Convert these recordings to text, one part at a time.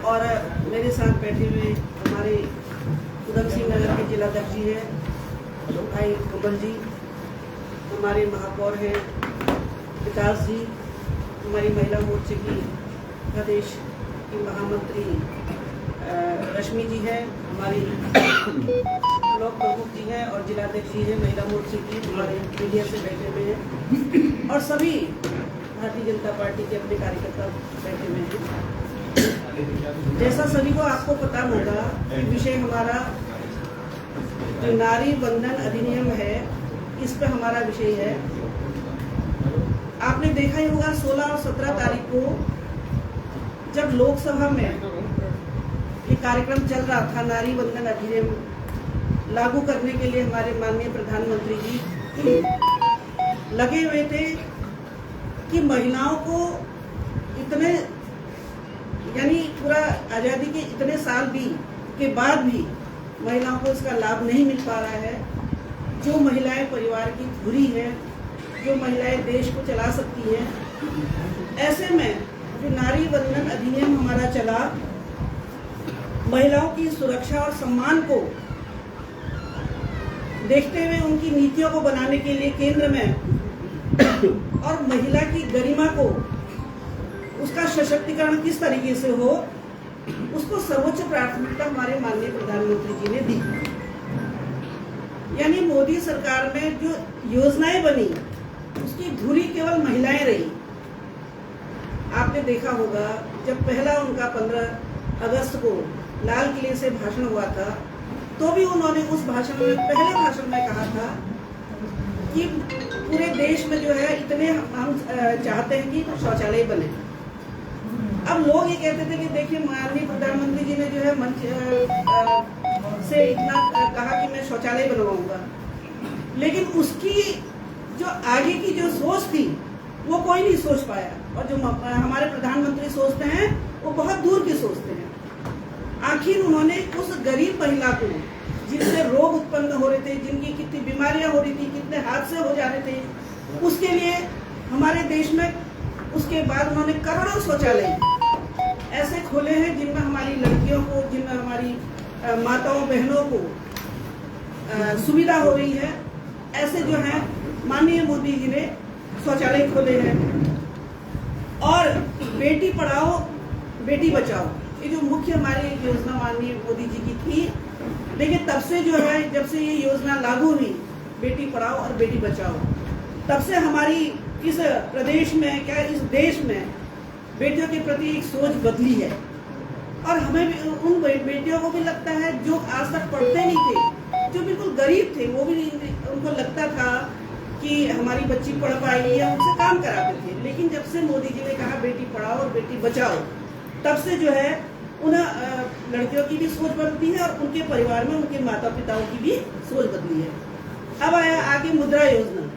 और मेरे साथ बैठे हुए हमारे उधम सिंह नगर के जिलाध्यक्ष जी हैं भाई कमल जी, हमारे महापौर हैं विकास जी, हमारी महिला मोर्चे की प्रदेश की महामंत्री रश्मि जी है, हमारी ब्लॉक प्रमुख जी हैं और जिलाध्यक्ष जी हैं महिला मोर्चे की, हमारे मीडिया से बैठे हुए हैं और सभी भारतीय जनता पार्टी के अपने कार्यकर्ता बैठे हुए हैं। जैसा सभी को आपको पता होगा कि विषय हमारा जो नारी बंधन अधिनियम है, इस पे हमारा विषय है। आपने देखा ही होगा 16 और 17 तारीख को जब लोकसभा में ये कार्यक्रम चल रहा था, नारी बंधन अधिनियम लागू करने के लिए हमारे माननीय प्रधानमंत्री जी लगे हुए थे कि महिलाओं को इतने यानी पूरा आज़ादी के इतने साल भी के बाद भी महिलाओं को इसका लाभ नहीं मिल पा रहा है। जो महिलाएं परिवार की धुरी हैं, जो महिलाएं देश को चला सकती हैं, ऐसे में जो नारी बंधन अधिनियम हमारा चला, महिलाओं की सुरक्षा और सम्मान को देखते हुए उनकी नीतियों को बनाने के लिए केंद्र में और महिला की गरिमा को, उसका सशक्तिकरण किस तरीके से हो, उसको सर्वोच्च प्राथमिकता हमारे माननीय प्रधानमंत्री जी ने दी। यानी मोदी सरकार में जो योजनाएं बनी उसकी धुरी केवल महिलाएं रही। आपने देखा होगा जब पहला उनका 15 अगस्त को लाल किले से भाषण हुआ था, तो भी उन्होंने उस भाषण में, पहले भाषण में कहा था कि पूरे देश में जो है इतने हम चाहते हैं कि शौचालय बने। अब लोग ये कहते थे कि देखिए माननीय प्रधानमंत्री जी ने जो है मंच से इतना कहा कि मैं शौचालय बनवाऊंगा, लेकिन उसकी जो आगे की जो सोच थी वो कोई नहीं सोच पाया। और जो हमारे प्रधानमंत्री सोचते हैं वो बहुत दूर की सोचते हैं। आखिर उन्होंने उस गरीब महिला को, जिनसे रोग उत्पन्न हो रहे थे, जिनकी कितनी बीमारियां हो रही थी, कितने हादसे हो जा रहे थे, उसके लिए हमारे देश में उसके बाद उन्होंने करोड़ों शौचालय ऐसे खोले हैं जिनमें हमारी लड़कियों को, जिनमें हमारी माताओं बहनों को सुविधा हो रही है। ऐसे जो है माननीय मोदी जी ने शौचालय खोले हैं। और बेटी पढ़ाओ बेटी बचाओ, ये जो मुख्य हमारी योजना माननीय मोदी जी की थी, लेकिन तब से जो है, जब से ये योजना लागू हुई बेटी पढ़ाओ और बेटी बचाओ, तब से हमारी इस प्रदेश में, क्या इस देश में बेटियों के प्रति एक सोच बदली है। और हमें भी, उन बेटियों को भी लगता है जो आज तक पढ़ते नहीं थे, जो बिल्कुल गरीब थे, वो भी उनको लगता था कि हमारी बच्ची पढ़ पाएगी, या उनसे काम कराते थे। लेकिन जब से मोदी जी ने कहा बेटी पढ़ाओ और बेटी बचाओ, तब से जो है उन लड़कियों की भी सोच बदली है और उनके परिवार में उनके माता पिताओं की भी सोच बदली है। अब आया आगे मुद्रा योजना।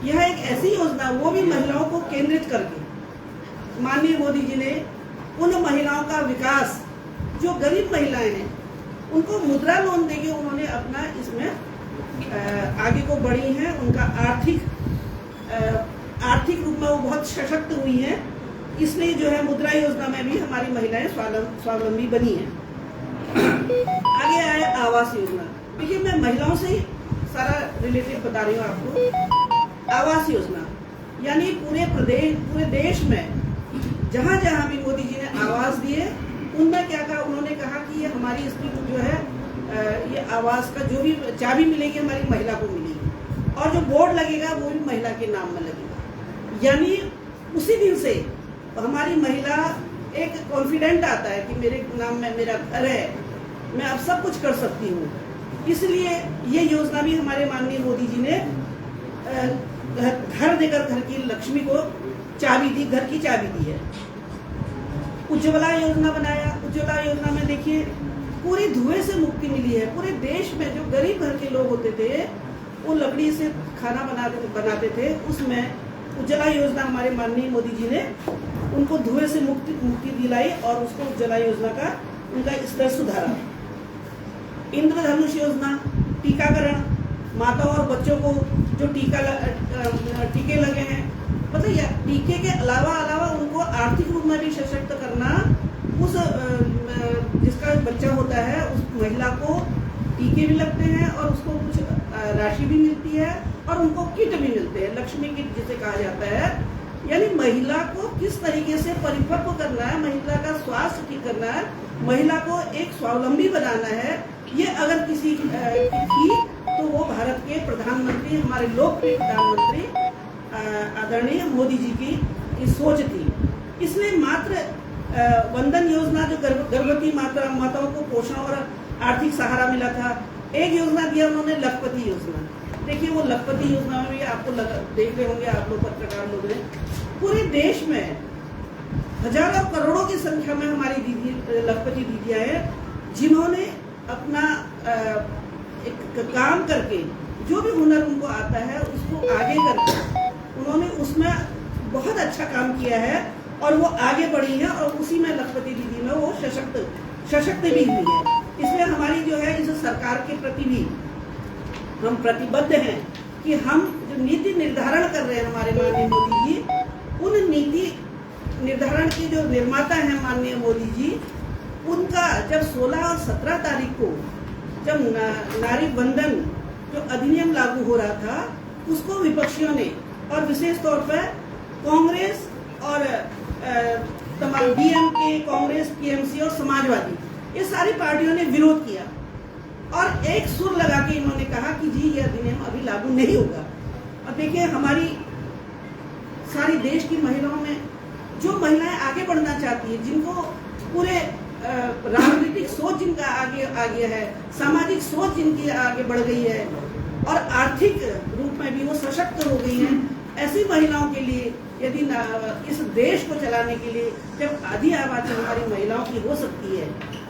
यह एक ऐसी योजना, वो भी महिलाओं को केंद्रित करके माननीय मोदी जी ने उन महिलाओं का विकास, जो गरीब महिलाएं हैं, उनको मुद्रा लोन देके उन्होंने अपना इसमें आगे को बढ़ी हैं। उनका आर्थिक रूप में वो बहुत सशक्त हुई हैं। इसलिए जो है मुद्रा योजना में भी हमारी महिलाएं स्वावलंबी बनी हैं। आगे आया आवास योजना। देखिए मैं महिलाओं से ही सारा रिलेटेड बता रही हूँ आपको। आवास योजना यानी पूरे देश में जहाँ जहाँ भी मोदी जी ने आवास दिए, उनमें क्या कहा, उन्होंने कहा कि ये हमारी इसकी जो है ये आवास का जो भी चाबी मिलेगी हमारी महिला को मिलेगी, और जो बोर्ड लगेगा वो भी महिला के नाम में लगेगा। यानी उसी दिन से हमारी महिला एक कॉन्फिडेंट आता है कि मेरे नाम में मेरा घर है, मैं अब सब कुछ कर सकती हूँ। इसलिए ये योजना भी हमारे माननीय मोदी जी ने घर देकर घर की लक्ष्मी को चाबी दी, घर की चाबी दी है। उज्ज्वला योजना बनाया। उज्ज्वला योजना में देखिए पूरी धुएं से मुक्ति मिली है। पूरे देश में जो गरीब घर के लोग होते थे, वो लकड़ी से खाना बनाते थे, उसमें उज्ज्वला योजना हमारे माननीय मोदी जी ने उनको धुएं से मुक्ति दिलाई और उसको उज्ज्वला योजना का उनका स्तर सुधारा। इंद्रधनुष योजना, टीकाकरण, माताओं और बच्चों को जो टीके लगे हैं, मतलब टीके के अलावा उनको आर्थिक रूप में भी सशक्त करना, उस महिला को टीके भी लगते हैं और उसको कुछ राशि भी मिलती है और उनको किट भी मिलते हैं, लक्ष्मी किट जिसे कहा जाता है। यानी महिला को किस तरीके से परिपक्व करना है, महिला का स्वास्थ्य ठीक करना है, महिला को एक स्वावलंबी बनाना है, ये अगर किसी की थी तो वो भारत के प्रधानमंत्री, हमारे लोकप्रिय प्रधानमंत्री आदरणीय मोदी जी की सोच थी। इसलिए मात्र वंदन योजना जो गर्भवती माताओं को पोषण और आर्थिक सहारा मिला था, एक योजना दिया उन्होंने लखपति योजना। देखिए वो लखपति योजना में भी आपको देख रहे होंगे आप लोग, पत्रकार लोग हैं, पूरे देश में हजारों करोड़ों की संख्या में हमारी दीदी लखपति दीदियां हैं, जिन्होंने अपना एक काम करके जो भी हुनर उनको आता है उसको आगे करके उन्होंने उसमें बहुत अच्छा काम किया है और वो आगे बढ़ी है और उसी में लखपति दीदी में वो सशक्त भी हुई है। इसलिए हमारी जो है इस सरकार के प्रति भी हम प्रतिबद्ध हैं कि हम जो नीति निर्धारण कर रहे हैं हमारे माननीय मोदी जी, उन नीति निर्धारण के जो निर्माता हैं माननीय मोदी जी, उनका जब 16 और 17 तारीख को जब नारी वंदन जो अधिनियम लागू हो रहा था, उसको विपक्षियों ने और विशेष तौर पर कांग्रेस और तमाम डीएमके, कांग्रेस, टीएमसी और समाजवादी, ये सारी पार्टियों ने विरोध किया और एक सुर लगा के इन्होंने कहा कि जी ये अधिनियम अभी लागू नहीं होगा। अब देखिए हमारी सारी देश की महिलाओं में जो महिलाएं आगे बढ़ना चाहती है, जिनको पूरे राजनीतिक सोच जिनका आगे आ गया है, सामाजिक सोच जिनकी आगे बढ़ गई है और आर्थिक रूप में भी वो सशक्त हो गई हैं, ऐसी महिलाओं के लिए यदि इस देश को चलाने के लिए जब आधी आबादी हमारी महिलाओं की हो सकती है,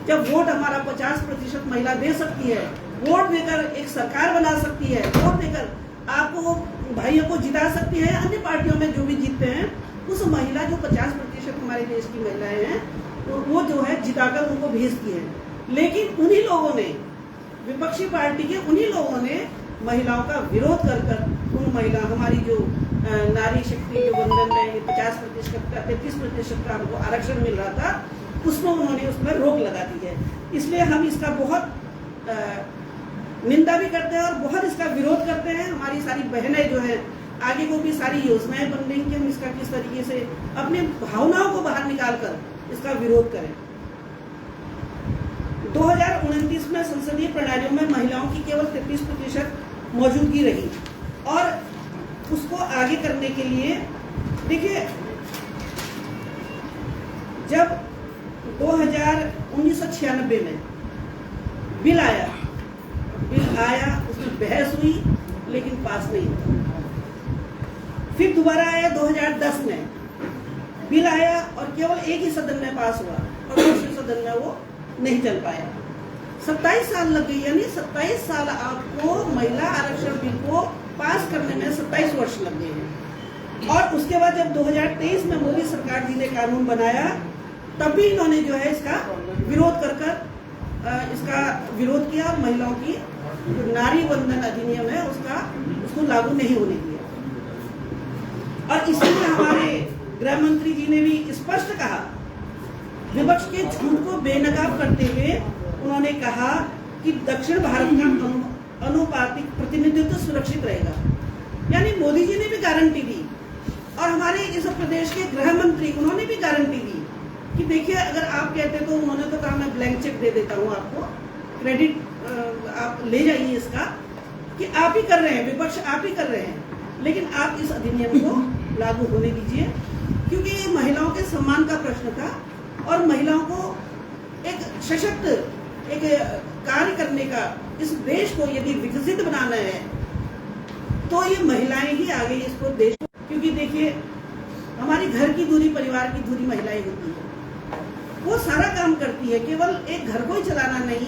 जब वोट हमारा 50% महिला दे सकती है, वोट देकर एक सरकार बना सकती है, वोट देकर आपको भाइयों को जिता सकती है, अन्य पार्टियों में जो भी जीतते हैं उस महिला जो 50% हमारे देश की महिलाएं हैं वो जो है जिताकर उनको भेजती है। लेकिन उन्हीं लोगों ने, विपक्षी पार्टी के उन्हीं लोगों ने महिलाओं का विरोध कर उन महिला हमारी जो नारी शक्ति जो वंदन में 50% का 33% का हमको आरक्षण मिल रहा था, उसमें उन्होंने उसमें रोक लगा दी है। इसलिए हम इसका बहुत निंदा भी करते हैं और बहुत इसका विरोध करते हैं। हमारी सारी बहनें जो हैं आगे को भी सारी योजनाएं बन रही कि हम इसका किस तरीके से अपने भावनाओं को बाहर निकाल कर इसका विरोध करें। 2029 में संसदीय प्रणालियों में महिलाओं की केवल 33% मौजूदगी रही और उसको आगे करने के लिए देखिए जब 1996 में बिल आया उसमें बहस हुई लेकिन पास नहीं हुआ। फिर दोबारा आया 2010 में, बिल आया और केवल एक ही सदन में पास हुआ और दूसरे सदन में वो नहीं चल पाया। 27 साल लग गई, यानी 27 साल आपको महिला आरक्षण बिल को पास करने में 27 वर्ष लग गए हैं। और उसके बाद जब 2023 में मोदी सरकार जी ने कानून बनाया, तब भी इन्होंने जो है इसका विरोध कर इसका विरोध किया और महिलाओं की जो नारी वंदन अधिनियम है उसको लागू नहीं होने दिया। और इसीलिए हमारे गृह मंत्री जी ने भी स्पष्ट कहा, विपक्ष के झूठ को बेनकाब करते हुए उन्होंने कहा कि दक्षिण भारत का अनुपातिक प्रतिनिधित्व सुरक्षित रहेगा। यानी मोदी जी ने भी गारंटी दी और हमारे इस प्रदेश के गृह मंत्री उन्होंने भी गारंटी दी कि देखिए अगर आप कहते तो उन्होंने तो कहा मैं ब्लैंक चेक दे देता हूँ आपको, क्रेडिट आप ले जाइए इसका कि आप ही कर रहे हैं, विपक्ष आप ही कर रहे हैं, लेकिन आप इस अधिनियम को लागू होने दीजिए, क्योंकि ये महिलाओं के सम्मान का प्रश्न था और महिलाओं को एक सशक्त एक कार्य करने का, इस देश को यदि विकसित बनाना है तो ये महिलाएं ही आगे इसको देश, क्योंकि देखिए हमारी घर की दूरी, परिवार की दूरी महिलाएं होती है, वो सारा काम करती है, केवल एक घर को ही चलाना नहीं,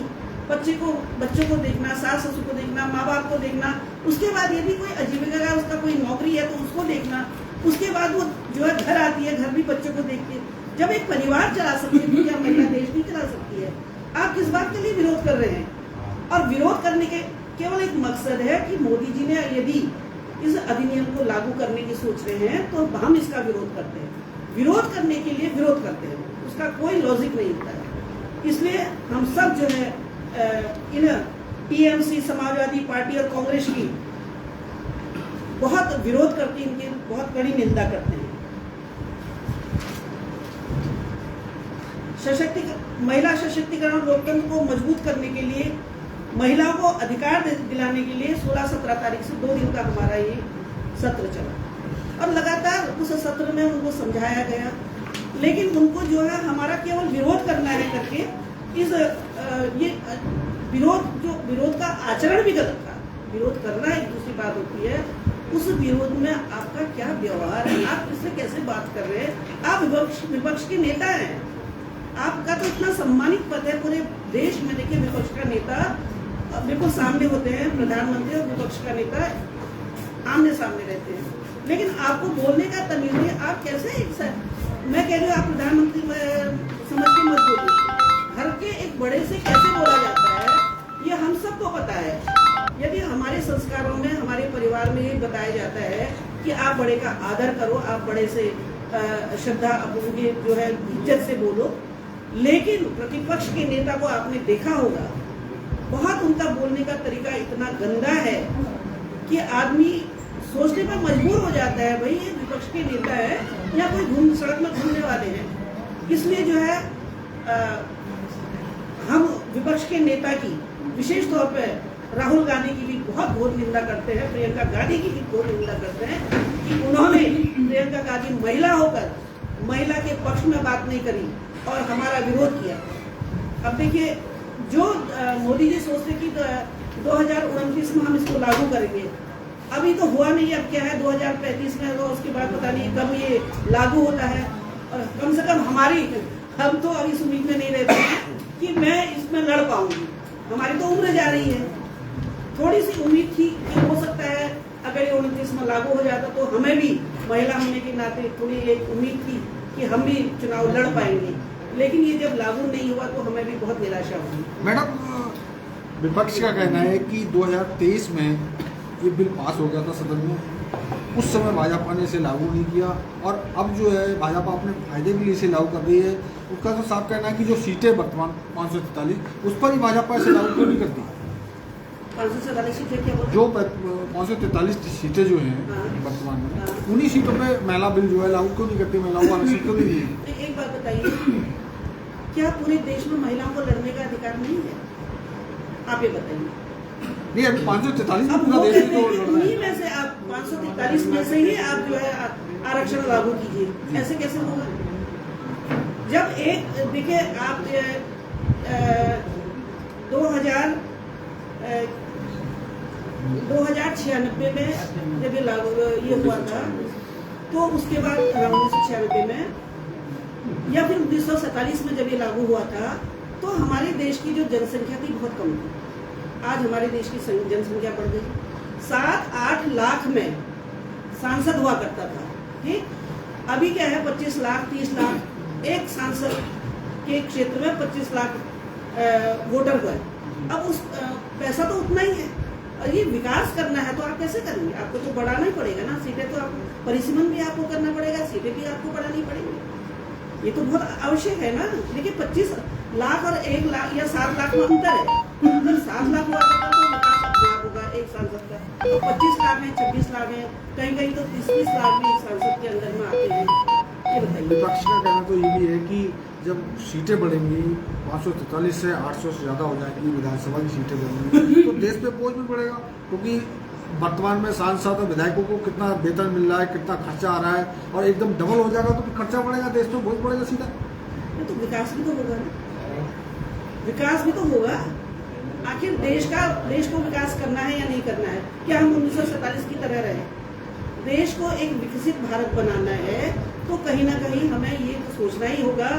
बच्चों को देखना, सास ससुर को देखना, माँ बाप को देखना, उसके बाद यदि कोई आजीविका का उसका कोई नौकरी है तो उसको देखना, उसके बाद वो जो है घर आती है, घर भी बच्चों को देखती है। जब एक परिवार चला सकती है तो क्या महिला देश नहीं चला सकती है? आप किस बात के लिए विरोध कर रहे हैं? और विरोध करने के केवल एक मकसद है कि मोदी जी ने यदि इस अधिनियम को लागू करने की सोच रहे हैं तो हम इसका विरोध करते हैं, विरोध करने के लिए विरोध करते हैं, उसका कोई लॉजिक नहीं होता है। इसलिए हम सब जो है इन टीएमसी, समाजवादी पार्टी और कांग्रेस की बहुत विरोध करते हैं, इनकी बहुत कड़ी निंदा करते हैं। महिला सशक्तिकरण और लोकतंत्र को मजबूत करने के लिए, महिलाओं को अधिकार दिलाने के लिए 16-17 तारीख से 2 दिन का हमारा ये सत्र चला और लगातार उस सत्र में उनको समझाया गया, लेकिन उनको जो है हमारा केवल विरोध करना है करके इस ये विरोध का आचरण भी गलत था। विरोध करना एक दूसरी बात होती है, उस विरोध में आपका क्या व्यवहार है, आप इससे कैसे बात कर रहे हैं। आप विपक्ष के नेता हैं, आपका तो इतना सम्मानित पद है पूरे देश में। देखिए, विपक्ष का नेता बिल्कुल सामने होते हैं, प्रधानमंत्री और विपक्ष का नेता आमने सामने रहते हैं, लेकिन आपको बोलने का तमीज नहीं। आप कैसे मैं कह रही हूँ, आप प्रधानमंत्री समझ के मत बोलिए। घर के एक बड़े से कैसे बोला जाता है, ये हम सबको पता है। यदि हमारे संस्कारों में, हमारे परिवार में ये बताया जाता है कि आप बड़े का आदर करो, आप बड़े से श्रद्धा, उनकी जो है इज्जत से बोलो, लेकिन प्रतिपक्ष के नेता को आपने देखा होगा, बहुत उनका बोलने का तरीका इतना गंदा है कि आदमी सोचने पर मजबूर हो जाता है, भाई ये विपक्ष के नेता है या कोई सड़क में घूमने वाले हैं। इसलिए जो है हम विपक्ष के नेता की विशेष तौर पर राहुल गांधी की भी बहुत घोर निंदा करते हैं, प्रियंका गांधी की भी घोर निंदा करते हैं कि उन्होंने, प्रियंका गांधी महिला होकर महिला के पक्ष में बात नहीं करी और हमारा विरोध किया। अब देखिए, जो मोदी जी सोचते कि 2029 में हम इसको लागू करेंगे, अभी तो हुआ नहीं। अब क्या है, 2035 में होगा, उसके बाद पता नहीं कब ये लागू होता है। और कम से कम हम तो अभी इस उम्मीद में नहीं रहते कि मैं इसमें लड़ पाऊंगी। हमारी तो उम्र जा रही है, थोड़ी सी उम्मीद थी कि हो सकता है अगर ये 29 में लागू हो जाता तो हमें भी महिला होने के नाते थोड़ी एक उम्मीद थी कि हम भी चुनाव लड़ पाएंगे, लेकिन ये जब लागू नहीं हुआ तो हमें भी बहुत निराशा हुई। मैडम, विपक्ष का कहना है कि 2023 में ये बिल पास हो गया था सदन में, उस समय भाजपा ने इसे लागू नहीं किया और अब जो है भाजपा अपने फायदे के लिए इसे लागू कर रही है। उसका तो साफ कहना है कि जो सीटें वर्तमान 543 उस पर ही भाजपा इसे लागू क्यों नहीं करती। 543 सीटें क्या बोल, जो 543 सीटें जो हैं वर्तमान में, उन्हीं सीटों पे महिला बिल जो है लागू क्यों नहीं करती, महिलाओं को आरक्षण क्यों नहीं दी। एक बात बताइए, क्या पूरे देश में महिलाओं को लड़ने का अधिकार नहीं है? आप ये बताइए। नहीं, अभी 543 अब पूरा वो देश कहते को हैं लड़ कि रहा है। उन्हीं में से आप 543 में से ही आप जो है आरक्षण लागू कीजिए, ऐसे कैसे होगा? जब एक देखिए, आप 2096 में जब ये हुआ था, तो उसके बाद 1996 में या फिर 1947 में जब ये लागू हुआ था, तो हमारे देश की जो जनसंख्या थी बहुत कम थी। आज हमारे देश की जनसंख्या बढ़ गई, 7-8 लाख में सांसद हुआ करता था, ठीक। अभी क्या है, 25 लाख 30 लाख एक सांसद के क्षेत्र में 25 लाख वोटर हुए। अब उस पैसा तो उतना ही है, और ये विकास करना है तो आप कैसे करेंगे? आपको तो बढ़ाना ही पड़ेगा ना, सीटें तो आप, परिसीमन भी आपको करना पड़ेगा, सीटें भी आपको बढ़ानी पड़ेगी। ये तो बहुत आवश्यक है ना। देखिए, 25 लाख और 1 लाख या 7 लाख में अंतर है। अगर 7 लाख हुआ करता तो विकास अपने आप होगा एक सांसद का, तो 25 लाख है, 26 लाख है, कहीं कहीं तो 30-30 लाख भी एक सांसद के अंदर में आते हैं। ये बताइए। विपक्ष का कहना तो ये भी है कि जब सीटें बढ़ेंगी, 543 से 800 से ज़्यादा हो जाएंगी, विधानसभा की सीटें बढ़ेंगी, तो देश पे बोझ भी बढ़ेगा, क्योंकि वर्तमान में सांसद और विधायकों को कितना वेतन मिल रहा है, कितना खर्चा आ रहा है, और एकदम डबल हो जाएगा तो फिर खर्चा बढ़ेगा, देश पे बोझ बढ़ेगा सीधा। तो विकास भी तो होगा ना, विकास भी तो होगा। आखिर देश को विकास करना है या नहीं करना है? क्या हम 1947 की तरह रहे? देश को एक विकसित भारत बनाना है तो कहीं ना कहीं हमें ये तो सोचना ही होगा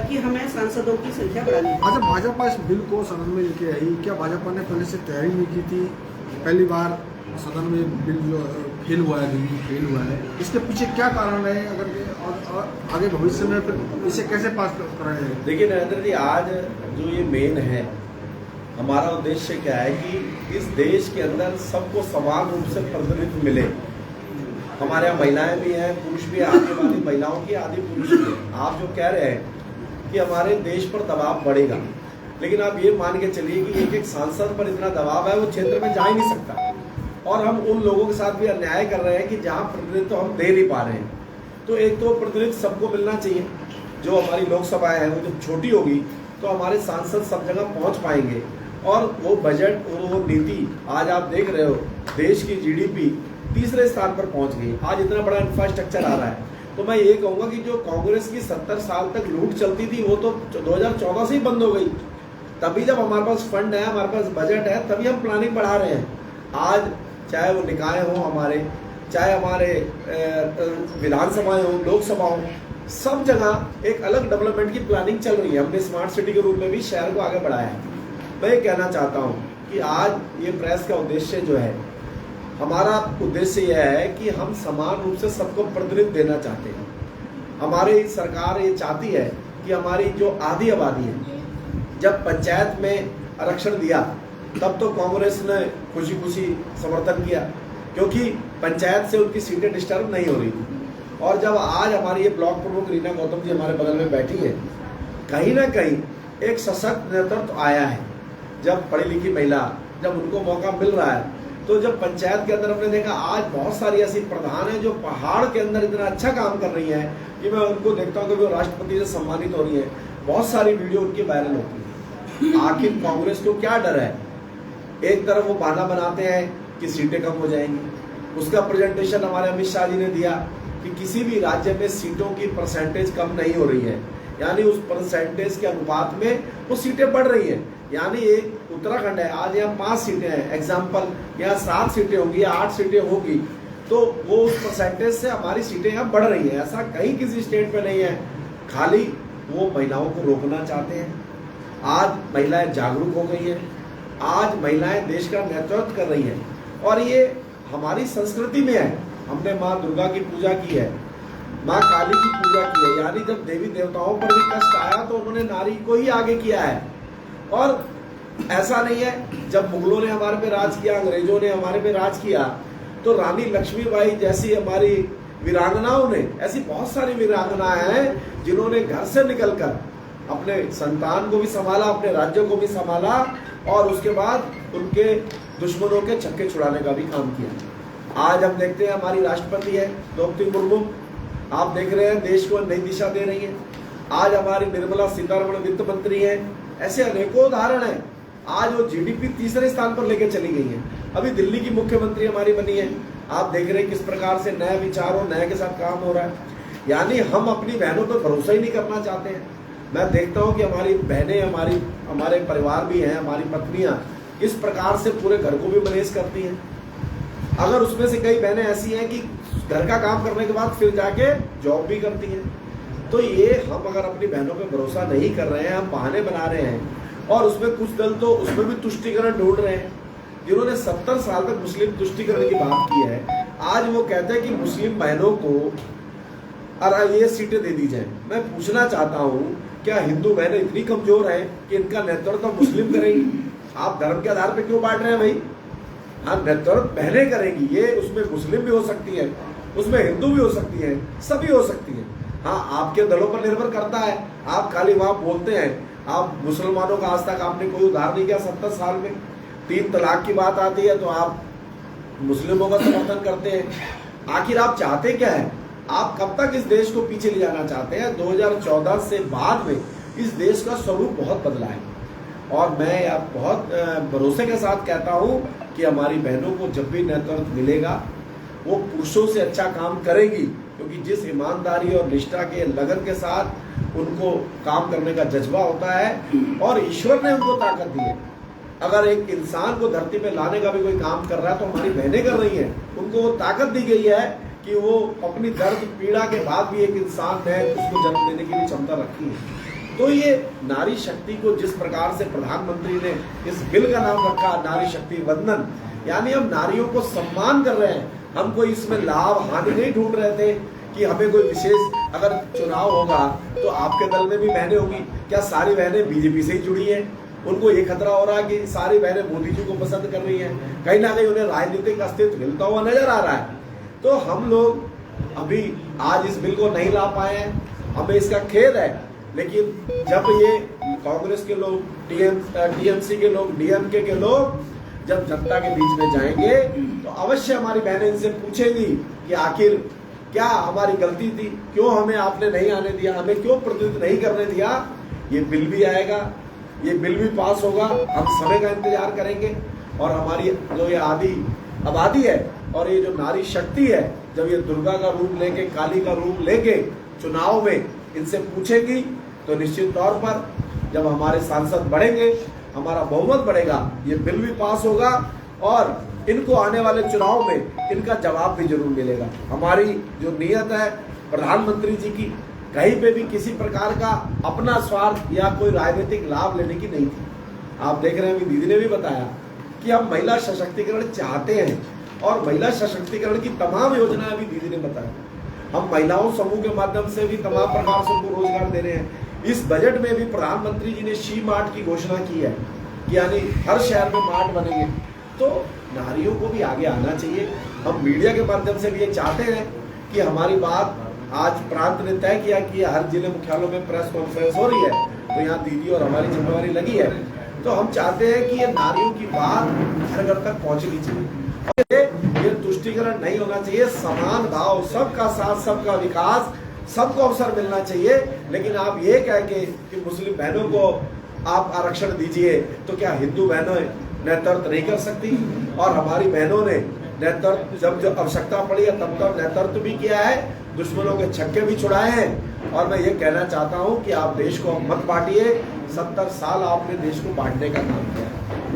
कि हमें सांसदों की संख्या बढ़ानी है। अच्छा, भाजपा इस बिल को सदन में लेके आई, क्या भाजपा ने पहले से तैयारी नहीं की थी? पहली बार सदन में बिल जो फेल हुआ है, दिल्ली फेल हुआ है, इसके पीछे क्या कारण है? अगर और आगे भविष्य में फिर इसे कैसे पास कराया जाए? देखिए नरेंद्र जी, आज जो ये मेन है, हमारा उद्देश्य क्या है कि इस देश के अंदर सबको समान रूप से प्रतिनिधित्व मिले। हमारे यहाँ महिलाएं भी हैं, पुरुष भी हैं, आधी वाली महिलाओं की, आधी पुरुष भी हैं। आप जो कह रहे हैं कि हमारे देश पर दबाव बढ़ेगा, लेकिन आप ये मान के चलिए कि एक एक सांसद पर इतना दबाव है, वो क्षेत्र में जा ही नहीं सकता। और हम उन लोगों के साथ भी अन्याय कर रहे हैं कि जहाँ प्रतिनिधित्व हम दे नहीं पा रहे हैं। तो एक तो प्रतिनिधित्व सबको मिलना चाहिए। जो हमारी लोकसभा है वो जब छोटी होगी तो हमारे सांसद सब जगह पहुँच पाएंगे, और वो बजट और वो नीति, आज आप देख रहे हो देश की जीडीपी तीसरे स्थान पर पहुंच गई। आज इतना बड़ा इंफ्रास्ट्रक्चर आ रहा है। तो मैं ये कहूंगा कि जो कांग्रेस की 70 साल तक लूट चलती थी वो तो 2014 से ही बंद हो गई। तभी जब हमारे पास फंड है, हमारे पास बजट है, तभी हम प्लानिंग बढ़ा रहे हैं। आज चाहे वो निकाय हो हमारे, चाहे हमारे विधानसभाएं हो, लोकसभा हो, सब जगह एक अलग डेवलपमेंट की प्लानिंग चल रही है। हमने स्मार्ट सिटी के रूप में भी शहर को आगे बढ़ाया है। मैं ये कहना चाहता हूँ कि आज ये प्रेस का उद्देश्य जो है, हमारा उद्देश्य यह है कि हम समान रूप से सबको प्रतिनिधित्व देना चाहते हैं। हमारी सरकार ये चाहती है कि हमारी जो आधी आबादी है, जब पंचायत में आरक्षण दिया तब तो कांग्रेस ने खुशी खुशी समर्थन किया, क्योंकि पंचायत से उनकी सीटें डिस्टर्ब नहीं हो रही थी। और जब आज हमारी ये ब्लॉक प्रमुख रीना गौतम जी हमारे बगल में बैठी है, कहीं ना कहीं एक सशक्त नेतृत्व आया है। जब पढ़ी लिखी महिला, जब उनको मौका मिल रहा है, तो जब पंचायत के अंदर हमने देखा आज बहुत सारी ऐसी प्रधान है जो पहाड़ के अंदर इतना अच्छा काम कर रही है कि मैं उनको देखता हूँ कि वो राष्ट्रपति से सम्मानित हो रही है। बहुत सारी वीडियो उनकी वायरल होती है। आखिर कांग्रेस को क्या डर है? एक तरफ वो बहाना बनाते हैं कि सीटें कम हो जाएंगी। उसका प्रेजेंटेशन हमारे अमित शाह जी ने दिया कि किसी भी राज्य में सीटों की परसेंटेज कम नहीं हो रही है, यानी उस परसेंटेज के अनुपात में वो सीटें बढ़ रही हैं। यानी एक उत्तराखंड है, आज यहाँ 5 सीटें हैं, एग्जाम्पल यहाँ 7 सीटें होंगी या 8 सीटें होगी, तो वो उस परसेंटेज से हमारी सीटें यहाँ बढ़ रही हैं। ऐसा कहीं किसी स्टेट में नहीं है। खाली वो महिलाओं को रोकना चाहते हैं। आज महिलाएं जागरूक हो गई हैं, आज महिलाएं देश का नेतृत्व कर रही हैं, और ये हमारी संस्कृति में है। हमने माँ दुर्गा की पूजा की है, माँ काली की पूजा की है, यानी जब देवी देवताओं पर भी कष्ट आया तो उन्होंने नारी को ही आगे किया है। और ऐसा नहीं है, जब मुगलों ने हमारे पे राज किया, अंग्रेजों ने हमारे पे राज किया, तो रानी लक्ष्मीबाई जैसी हमारी वीरांगनाओं ने, ऐसी बहुत सारी वीरांगनाएं हैं जिन्होंने घर से निकलकर अपने संतान को भी संभाला, अपने राज्यों को भी संभाला, और उसके बाद उनके दुश्मनों के छक्के छुड़ाने का भी काम किया। आज हम देखते हैं हमारी राष्ट्रपति है द्रौपदी मुर्मू, आप देख रहे हैं देश को नई दिशा दे रही है। आज हमारी निर्मला सीतारमण वित्त मंत्री है। ऐसे अनेकों उदाहरण हैं। आज वो जीडीपी तीसरे स्थान पर लेके चली गई है। अभी दिल्ली की मुख्यमंत्री हमारी बनी है। आप देख रहे हैं किस प्रकार से नए विचारों, नए के साथ काम हो रहा है। यानी हम अपनी बहनों पर भरोसा ही नहीं करना चाहते हैं। मैं देखता हूँ कि हमारी बहनें, हमारे परिवार भी हैं, हमारी पत्नियां इस प्रकार से पूरे घर को भी मैनेज करती हैं। अगर उसमें से कई बहनें ऐसी हैं कि घर का काम करने के बाद फिर जाके जॉब भी करती हैं। तो ये हम अगर अपनी बहनों पे भरोसा नहीं कर रहे हैं, हम बहाने बना रहे हैं, और उसमें कुछ दल तो उसमें भी तुष्टिकरण ढूंढ रहे हैं, जिन्होंने 70 साल तक मुस्लिम तुष्टिकरण की बात की है। आज वो कहते हैं कि मुस्लिम बहनों को ये सीटें दे दी जाए। मैं पूछना चाहता हूँ, क्या हिंदू बहनें इतनी कमजोर हैं कि इनका नेतृत्व मुस्लिम करेंगी? आप धर्म के आधार पर क्यों बांट रहे हैं भाई? हाँ, नेतृत्व बहनें करेंगी। ये उसमें मुस्लिम भी हो सकती है, उसमें हिंदू भी हो सकती है, सभी हो सकती है। हाँ, आपके दलों पर निर्भर करता है। आप खाली वहां बोलते हैं। आप मुसलमानों का आज तक आपने कोई उद्धार नहीं किया 70 साल में। 3 तलाक की बात आती है तो आप मुस्लिमों का समर्थन करते हैं। आखिर आप चाहते क्या है? आप कब तक इस देश को पीछे ले जाना चाहते हैं? 2014 से बाद में इस देश का स्वरूप बहुत बदला है, और मैं बहुत भरोसे के साथ कहता हूं कि हमारी बहनों को जब भी नेतृत्व मिलेगा वो पुरुषों से अच्छा काम करेगी, क्योंकि जिस ईमानदारी और निष्ठा के लगन के साथ उनको काम करने का जज्बा होता है, और ईश्वर ने उनको ताकत दी है। अगर एक इंसान को धरती पे लाने का भी कोई काम कर रहा है तो हमारी बहनें कर रही हैं। उनको वो ताकत दी गई है कि वो अपनी दर्द पीड़ा के बाद भी एक इंसान है, उसको जन्म देने की भी क्षमता रखी है। तो ये नारी शक्ति को जिस प्रकार से प्रधानमंत्री ने इस बिल का नाम रखा नारी शक्ति वंदन, यानी हम नारियों को सम्मान कर रहे हैं। हम कोई इसमें लाभ हानि नहीं ढूंढ रहे थे कि हमें कोई विशेष, अगर चुनाव होगा तो आपके दल में भी बहनें होगी। क्या सारी बहनें बीजेपी से ही जुड़ी हैं? उनको ये खतरा हो रहा है कि सारी बहनें मोदी जी को पसंद कर रही हैं, कहीं ना कहीं उन्हें राजनीतिक अस्तित्व मिलता हुआ नजर आ रहा है। तो हम लोग अभी आज इस बिल को नहीं ला पाए हैं, हमें इसका खेद है। लेकिन जब ये कांग्रेस के लोग, टीएमसी के लोग, डीएमके के लोग जब जनता के बीच में जाएंगे तो अवश्य हमारी बहनें इनसे पूछेंगी कि आखिर क्या हमारी गलती थी, क्यों हमें आपने नहीं आने दिया, हमें क्यों प्रतिनिधित्व नहीं करने दिया। ये बिल भी आएगा, ये बिल भी पास होगा, हम समय का इंतजार करेंगे और हमारी जो ये आबादी है और ये जो नारी शक्ति है, जब ये दुर्गा का रूप लेके, काली का रूप लेके चुनाव में इनसे पूछेगी तो निश्चित तौर पर जब हमारे सांसद बढ़ेंगे, हमारा बहुमत बढ़ेगा, ये बिल भी पास होगा और इनको आने वाले चुनाव में इनका जवाब भी जरूर मिलेगा। हमारी जो नीयत है प्रधानमंत्री जी की कहीं पे भी किसी प्रकार का अपना स्वार्थ या कोई राजनीतिक लाभ लेने की नहीं थी। आप देख रहे हैं, अभी दीदी ने भी बताया कि हम महिला सशक्तिकरण चाहते हैं और महिला सशक्तिकरण की तमाम योजनाएं अभी दीदी ने बताया। हम महिलाओं समूह के माध्यम से भी तमाम प्रकार से उनको रोजगार दे रहे हैं। इस बजट में भी प्रधानमंत्री जी ने शी मार्ट की घोषणा की है कि यानी हर शहर में मार्ट बनेंगे। तो नारियों को भी आगे आना चाहिए। हम मीडिया के माध्यम से भी ये चाहते हैं कि हमारी बात, आज प्रांत ने तय किया कि हर जिले मुख्यालयों में प्रेस कॉन्फ्रेंस हो रही है, तो यहाँ दीदी और हमारी जिम्मेवारी लगी है। तो हम चाहते हैं कि ये नारियों की बात घर घर तक पहुंचनी चाहिए। ये तुष्टिकरण नहीं होना चाहिए, समान भाव, सबका साथ, सबका विकास, सबको अवसर मिलना चाहिए। लेकिन आप ये कह के कि मुस्लिम बहनों को आप आरक्षण दीजिए, तो क्या हिंदू बहनों नेतृत्व नहीं कर सकती? और हमारी बहनों ने नेतृत्व जब आवश्यकता पड़ी है तब तक नेतृत्व भी किया है, दुश्मनों के छक्के भी छुड़ाए हैं। और मैं ये कहना चाहता हूँ कि आप देश को मत बांटिए। 70 साल आपने देश को बांटने का काम किया।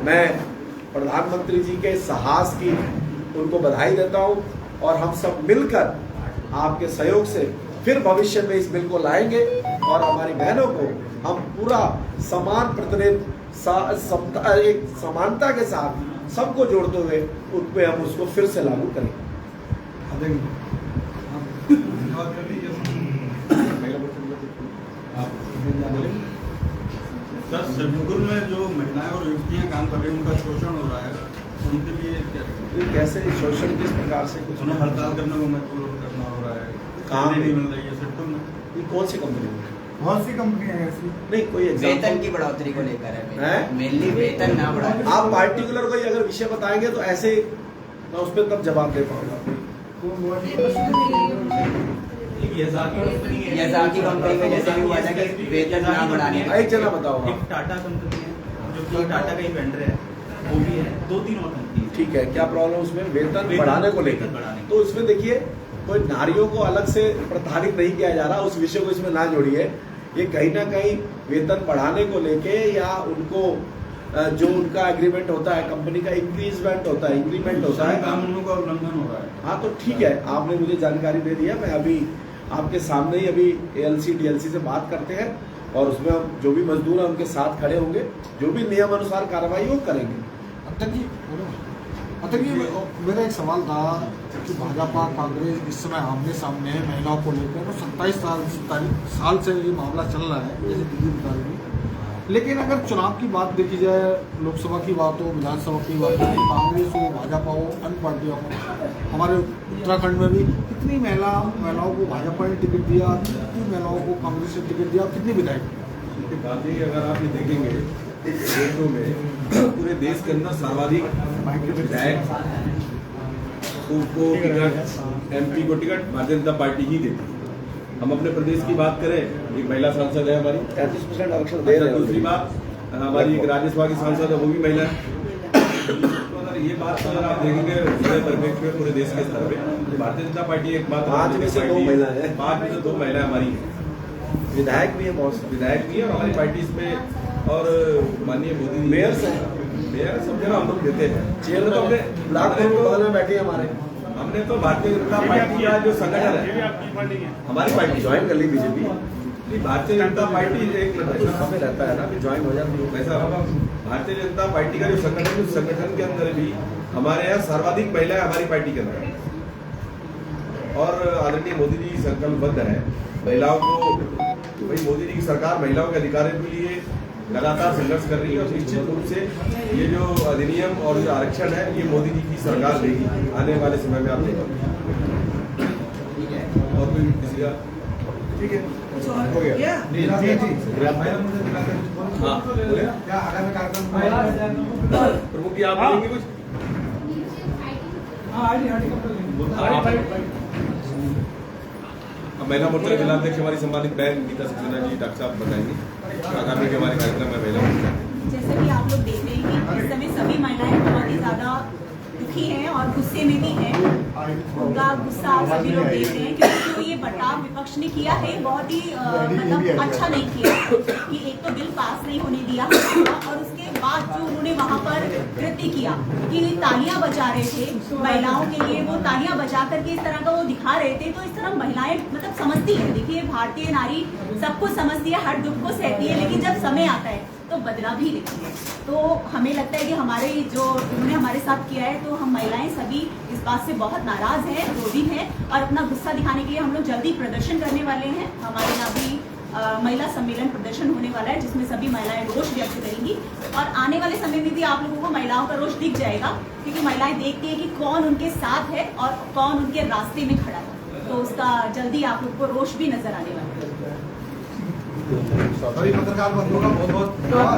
मैं प्रधानमंत्री जी के साहस की उनको बधाई देता हूँ और हम सब मिलकर आपके सहयोग से फिर भविष्य में इस बिल को लाएंगे और हमारी बहनों को हम पूरा समान प्रतिनिधित्व, एक समानता के साथ सबको जोड़ते हुए उसमें हम उसको फिर से लागू करेंगे। सर, शबीपुर में जो महिलाएं और युवतियां काम कर रही हैं उनका शोषण हो रहा है, उनके लिए क्या कैसे शोषण किस प्रकार से? कुछ उन्हें हड़ताल करने को मजबूर करना हो रहा है, काम नहीं मिल रही है सेक्टर में। ये कौन सी कंपनी है? बहुत सी कंपनियां हैं ऐसी। नहीं, कोई वेतन की बढ़ोतरी को लेकर है, मेनली वेतन ना बढ़ाए। आप पार्टिकुलर कोई अगर विषय बताएंगे तो ऐसे मैं उस पर तब जवाब दे पाऊंगा। यजाकी कंपनी में जैसे भी हुआ था कि वेतन ना बढ़ाने। एक जना बताओ। एक टाटा कंपनी है जो कि टाटा का ही वेंडर है, वो भी है, 2-3 और कंपनी। ठीक है, क्या प्रॉब्लम उसमें? वेतन बढ़ाने को लेकर। तो इसमें देखिए, कोई नारियों को अलग से प्रताड़ित नहीं किया जा रहा, उस विषय को इसमें ना जोड़िए। ये कहीं ना कहीं वेतन बढ़ाने को लेके या उनको जो उनका एग्रीमेंट होता है, कंपनी का इंक्रीजमेंट होता है, इंक्रीमेंट होता है, कानूनों का उल्लंघन हो रहा है। हाँ, तो ठीक है, आपने मुझे जानकारी दे दी है। मैं अभी आपके सामने ही अभी ALC DLC से बात करते हैं और उसमें हम जो भी मजदूर हैं उनके साथ खड़े होंगे, जो भी नियम अनुसार कार्रवाई वो करेंगे। अतः मेरा एक सवाल था कि भाजपा कांग्रेस इस समय आमने सामने है महिलाओं को लेकर, तो 27 साल से ये मामला चल रहा है जैसे दीदी बता रही। लेकिन अगर चुनाव की बात देखी जाए, लोकसभा की बात हो, विधानसभा की बात हो, कांग्रेस हो, भाजपा हो, अन्य पार्टियाँ हो, हमारे उत्तराखंड में भी कितनी महिलाओं को भाजपा ने टिकट दिया, कितनी महिलाओं को कांग्रेस ने टिकट दिया, कितनी विधायक? गांधी अगर आप ये देखेंगे क्षेत्रों में पूरे देश के अंदर सर्वाधिक विधायक को टिकट, MP को टिकट भारतीय जनता पार्टी ही देती है। हम अपने प्रदेश की बात करें, एक महिला सांसद है हमारी, 33% आरक्षण दे रहे हैं। दूसरी बात, हमारी एक राज्यसभा की सांसद है, वो भी महिला है। तो अगर ये बात अगर आप देखेंगे पूरे परिप्रेक्ष्य में, पूरे देश के स्तर पे भारतीय जनता पार्टी एक बात, 5 में से 2 महिलाएं हैं, 5 में से 2 महिलाएं हमारी हैं। विधायक भी है, बहुत विधायक भी है और हमारी पार्टी इसमें, और माननीय मोदी जी मेयर से मेयर सब जगह हम लोग देते हैं। चेयर तो अपने ब्लॉक बगल में बैठे हमारे। हमने तो भारतीय जनता पार्टी का जो संगठन है, हमारी पार्टी ज्वाइन कर ली बीजेपी। भारतीय जनता पार्टी एक हमें रहता है ना कि ज्वाइन हो जाती है। ऐसा भारतीय जनता पार्टी का जो संगठन है, उस संगठन के अंदर भी हमारे यहाँ सर्वाधिक महिलाएं हमारी पार्टी के अंदर है। और आदरणीय मोदी जी संकल्पबद्ध है महिलाओं को, भाई मोदी जी की सरकार महिलाओं के अधिकारों के लिए लगातार संघर्ष कर रही है और निश्चित रूप से ये जो अधिनियम और जो आरक्षण है, ये मोदी जी की सरकार देगी आने वाले समय में। आप देखेंगे और कोई किसी का ठीक है। कुछ और क्या? हाँ बोले प्रमुख जी आप बोलेंगे कुछ? अब महिला मोर्चा जिला अध्यक्ष हमारी सम्मानित बहन गीता सक्सेना जी डॉक्टर साहब बताएंगे आगामी के हमारे कार्यक्रम में महिला मोर्चा। जैसे कि आप लोग देख रहे हैं कि इस समय सभी महिलाएं बहुत ही ज्यादा दुखी हैं और गुस्से में भी हैं। उनका गुस्सा आप सभी लोग देख रहे हैं क्योंकि जो ये बर्ताव विपक्ष ने किया है बहुत ही मतलब अच्छा नहीं किया कि एक तो बिल पास नहीं होने दिया और उसके बाद जो उन्होंने वहां पर कृत्य किया कि तालियां बजा रहे थे महिलाओं के लिए, वो तालियां बजा करके इस तरह का वो दिखा रहे थे। तो इस तरह महिलाएं मतलब समझती है, देखिए भारतीय नारी सब कुछ समझती है, हर दुख को सहती है, लेकिन जब समय आता है तो बदला भी लेती है। तो हमें लगता है कि हमारे जो उन्होंने हमारे साथ किया है तो हम महिलाएं सभी इस बात से बहुत नाराज हैं, क्रोधित हैं और अपना गुस्सा दिखाने के लिए हम लोग जल्दी प्रदर्शन करने वाले हैं। हमारे यहाँ भी महिला सम्मेलन प्रदर्शन होने वाला है जिसमें सभी महिलाएं रोष व्यक्त करेंगी और आने वाले समय में भी आप लोगों को महिलाओं का रोष दिख जाएगा क्योंकि महिलाएं देखती है कि कौन उनके साथ है और कौन उनके रास्ते में खड़ा है। तो उसका जल्दी आप लोग को रोष भी नजर आने वाला है। सभी पत्रकार बंधुओं का बहुत बहुत